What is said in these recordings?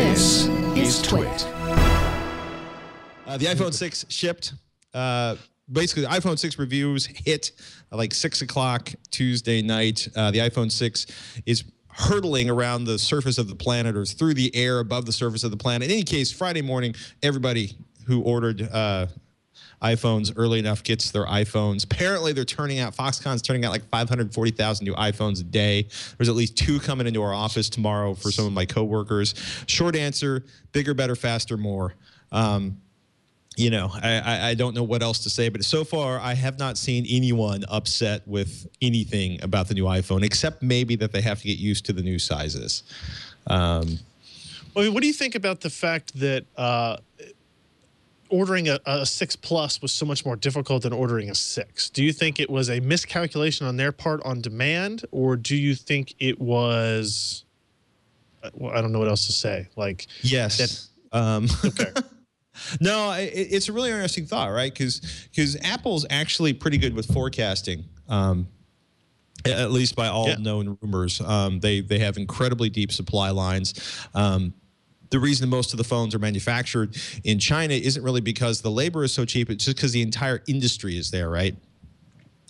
This is TWiT. The iPhone 6 shipped. Basically, the iPhone 6 reviews hit like 6 o'clock Tuesday night. The iPhone 6 is hurtling around the surface of the planet, or through the air above the surface of the planet. In any case, Friday morning, everybody who ordered iPhones early enough gets their iPhones. Apparently, they're turning out, Foxconn's turning out like 540,000 new iPhones a day. There's at least 2 coming into our office tomorrow for some of my coworkers. Short answer, bigger, better, faster, more. You know, I don't know what else to say, but so far I have not seen anyone upset with anything about the new iPhone, except maybe that they have to get used to the new sizes. Well, what do you think about the fact that ordering a 6 Plus was so much more difficult than ordering a 6? Do you think it was a miscalculation on their part on demand, or do you think it was, well, I don't know what else to say. Like, yes. Okay. No, it's a really interesting thought, right? Because Apple's actually pretty good with forecasting, at least by all known rumors. They have incredibly deep supply lines. The reason most of the phones are manufactured in China isn't really because the labor is so cheap. It's just because the entire industry is there, right?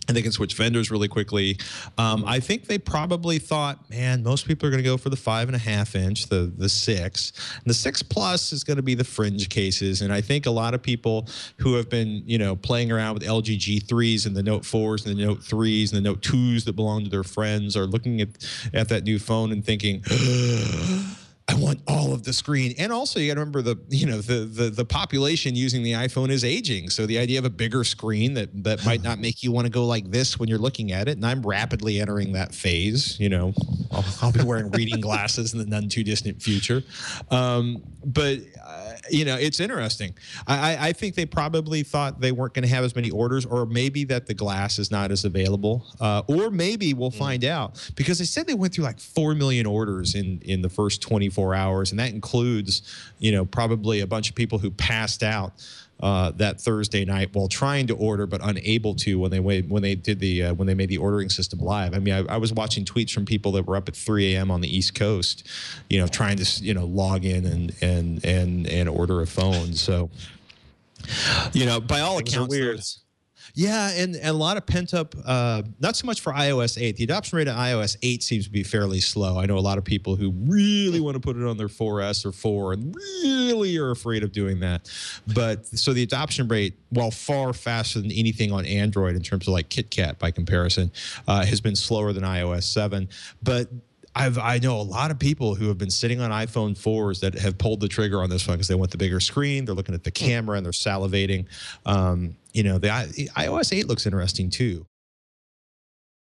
And they can switch vendors really quickly. I think they probably thought, man, most people are going to go for the 5.5 inch, the 6. And the 6 Plus is going to be the fringe cases. And I think a lot of people who have been, you know, playing around with LG G3s and the Note 4s and the Note 3s and the Note 2s that belong to their friends are looking at that new phone and thinking, I want all of the screen. And also, you got to remember the population using the iPhone is aging. So the idea of a bigger screen that might not make you want to go like this when you're looking at it. And I'm rapidly entering that phase. You know, I'll be wearing reading glasses in the none too distant future. You know, it's interesting. I think they probably thought they weren't going to have as many orders, or maybe that the glass is not as available, or maybe we'll find out, because they said they went through like 4 million orders in the first 24 hours, and that includes, you know, probably a bunch of people who passed out that Thursday night while trying to order but unable to when they made the ordering system live. I mean, I was watching tweets from people that were up at 3 a.m. on the East Coast, you know, trying to, you know, log in and order a phone. So, you know, by all accounts, weird. Yeah, and a lot of pent-up, not so much for iOS 8. The adoption rate on iOS 8 seems to be fairly slow. I know a lot of people who really want to put it on their 4S or 4 and really are afraid of doing that. But so the adoption rate, while far faster than anything on Android in terms of like KitKat by comparison, has been slower than iOS 7. But I know a lot of people who have been sitting on iPhone 4s that have pulled the trigger on this one because they want the bigger screen. They're looking at the camera and they're salivating. You know, the iOS 8 looks interesting too.